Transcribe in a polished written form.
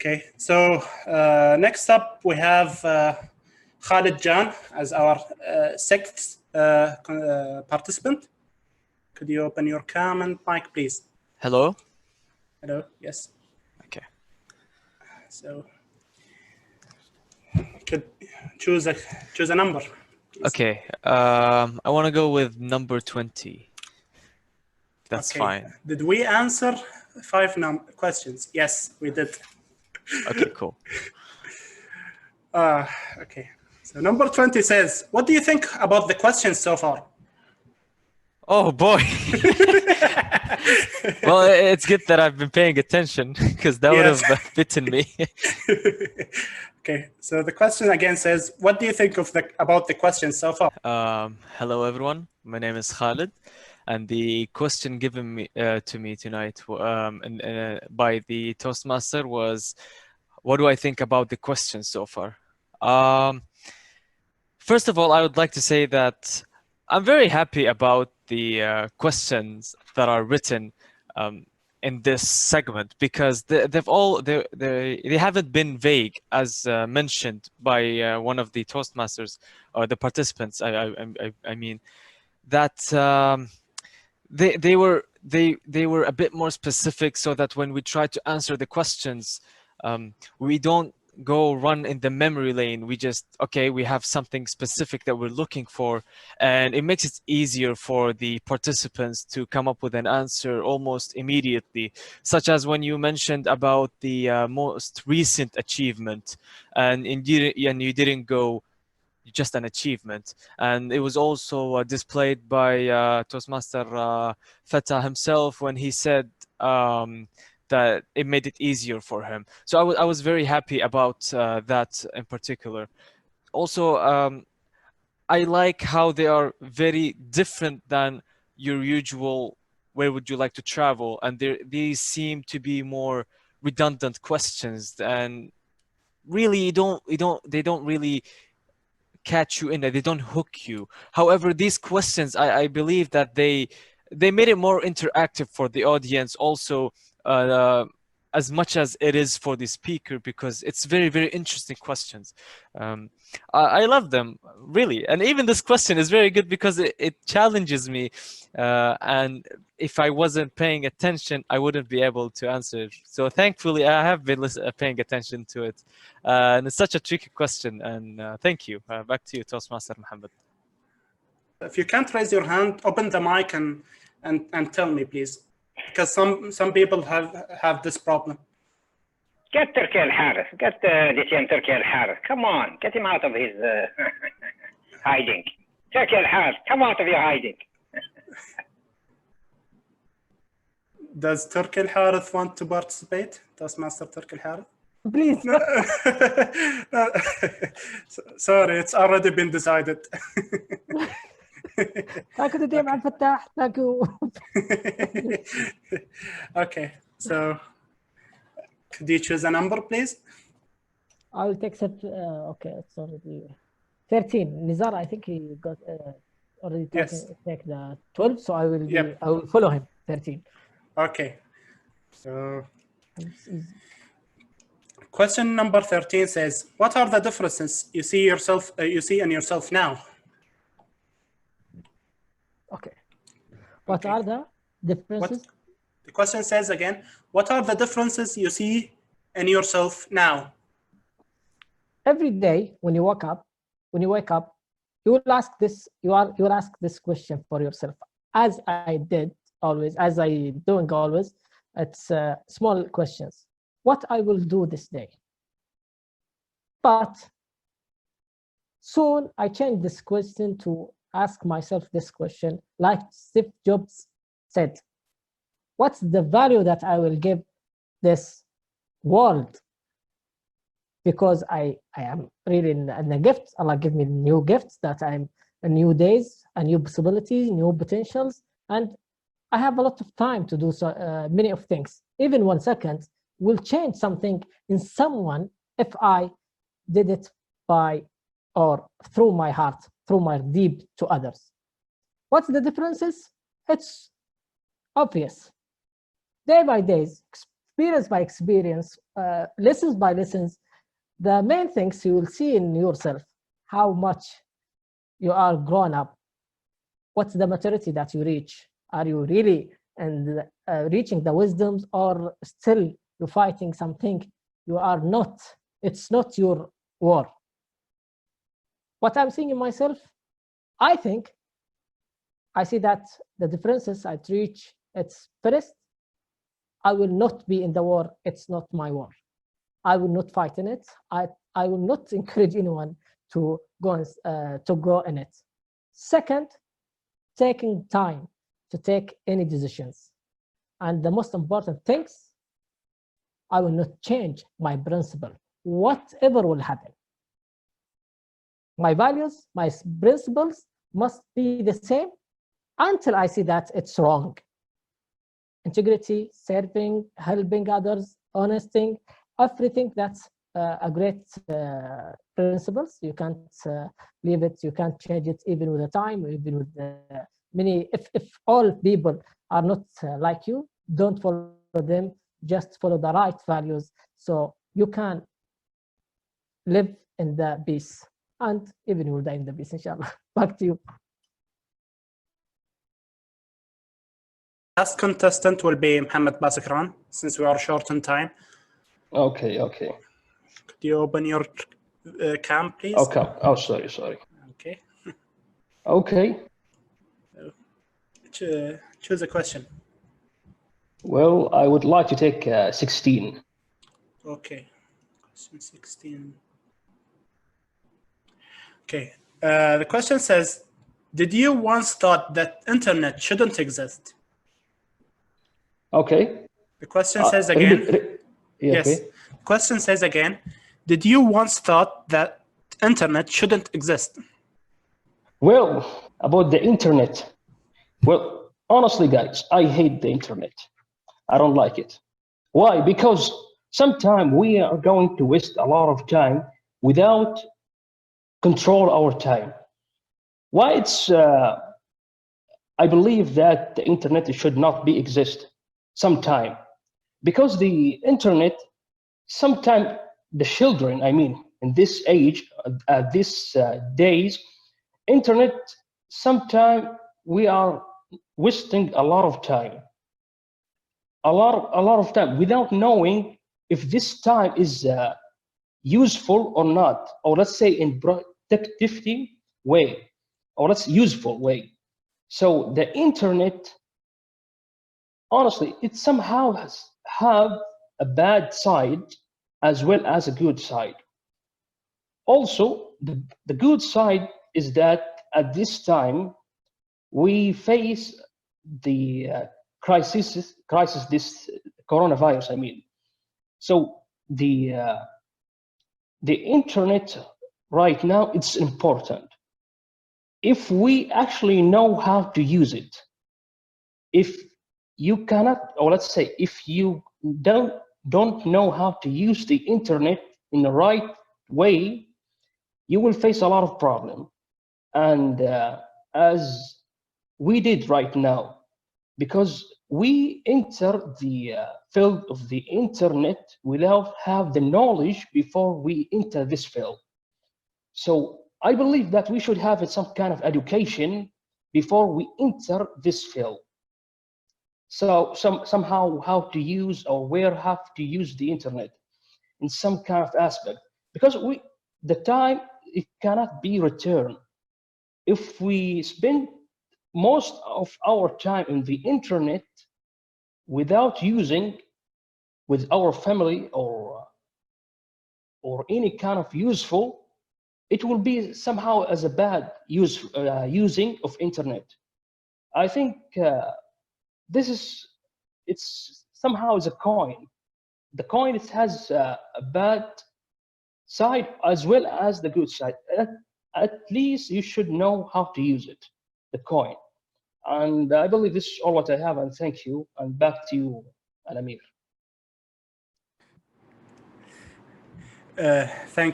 Okay, so next up we have Khalid Jan as our sixth participant. Could you open your cam and mic, please? Hello? Hello, yes. Okay. So, could choose a number, please. Okay, I want to go with number 20. That's okay. fine. Did we answer 5 questions? Yes, we did. Okay, cool. Okay, so number 20 says, what do you think about the questions so far? Oh boy. Well, it's good that I've been paying attention because that would have bitten me. Okay, so the question again says, what do you think about the questions so far? Hello everyone, my name is Khalid, and the question given to me tonight by the Toastmaster was, what do I think about the questions so far? First of all, I would like to say that I'm very happy about the questions that are written in this segment, because they haven't been vague, as mentioned by one of the Toastmasters or the participants. I mean that they were a bit more specific, so that when we try to answer the questions, we don't go run in the memory lane. We just, okay, we have something specific that we're looking for, and it makes it easier for the participants to come up with an answer almost immediately, such as when you mentioned about the most recent achievement, and you didn't go just an achievement, and it was also displayed by Toastmaster Fatah himself when he said that it made it easier for him. So I was very happy about that in particular. Also, I like how they are very different than your usual where would you like to travel, and these seem to be more redundant questions, and really they don't really catch you in there. They don't hook you. However, these questions, I believe that they made it more interactive for the audience also, as much as it is for the speaker, because it's very, very interesting questions. I love them, really. And even this question is very good because it challenges me. And if I wasn't paying attention, I wouldn't be able to answer it. So thankfully, I have been paying attention to it. And it's such a tricky question. And thank you. Back to you, Toastmaster Mohammed. If you can't raise your hand, open the mic and tell me, please. Because some people have this problem. Get Turkey al-Harith. Get DTM Turkey al-Harith. Come on, get him out of his hiding. Turkey al-Harith, come out of your hiding. Does Turkey al-Harith want to participate? Does Master Turkey al-Harith? Please. No. Sorry, it's already been decided. Thank you, Dame Al-Fattah. Thank you. Okay, so could you choose a number, please? I will take that. Okay, it's already 13. Nizar, I think he got already take the 12, so I will I will follow him. 13. Okay. So question number 13 says, what are the differences you see in yourself now? Okay. What are the differences? The question says again, what are the differences you see in yourself now? Every day when you wake up, you will ask this. You will ask this question for yourself, as I did always, as I doing always. It's small questions. What I will do this day? But soon I change this question to ask myself this question, like Steve Jobs said, what's the value that I will give this world? Because I am really in the gifts. Allah give me new gifts, that I'm new days, new possibilities, new potentials, and I have a lot of time to do many of things. Even 1 second will change something in someone if I did it by or through my heart, through my deed to others. What's the differences? It's obvious. Day by day, experience by experience, lessons by lessons, the main things you will see in yourself, how much you are grown up, what's the maturity that you reach. Are you really and reaching the wisdoms, or still you're fighting something you are not? It's not your war. What I'm seeing in myself, I think I see that the differences I reach, it's first, I will not be in the war. It's not my war. I will not fight in it. I will not encourage anyone to go in it. Second, taking time to take any decisions. And the most important things, I will not change my principle, whatever will happen. My values, my principles must be the same until I see that it's wrong. Integrity, serving, helping others, honesty, everything that's a great principles. You can't leave it, you can't change it even with the time, even with the many. If all people are not like you, don't follow them, just follow the right values, so you can live in the peace, and even will die in the peace, inshallah. Back to you. Last contestant will be Mohammed Basikran, since we are short on time. Okay. Could you open your cam, please? Okay. Oh, sorry. Okay. Okay. Choose a question. Well, I would like to take 16. Okay. Question 16. Okay. The question says, did you once thought that internet shouldn't exist? Okay. The question says again. Yes. Okay. The question says again, did you once thought that internet shouldn't exist? Well, about the internet. Well, honestly, guys, I hate the internet. I don't like it. Why? Because sometimes we are going to waste a lot of time without control our time. Why it's I believe that the internet should not be exist sometime, because the internet sometime the children, I mean, in this age, these days, internet sometime we are wasting a lot of time, a lot of time without knowing if this time is useful or not, or let's say in productivity way, or let's useful way. So the internet, honestly, it somehow has have a bad side as well as a good side. Also, the good side is that at this time we face the crisis, this coronavirus, I mean. So the internet right now, it's important if we actually know how to use it. If you cannot, or let's say if you don't know how to use the internet in the right way, you will face a lot of problem. And as we did right now, because we enter the field of the internet without have the knowledge before we enter this field. So I believe that we should have some kind of education before we enter this field. So somehow how to use or where have to use the internet in some kind of aspect, because the time, it cannot be returned. If we spend most of our time in the internet without using with our family or any kind of useful, it will be somehow as a bad using of internet. I think this is, it's somehow as a coin. The coin, it has a bad side as well as the good side. At least you should know how to use it, the coin. And I believe this is all what I have, and thank you. And back to you, AlAmer. Thank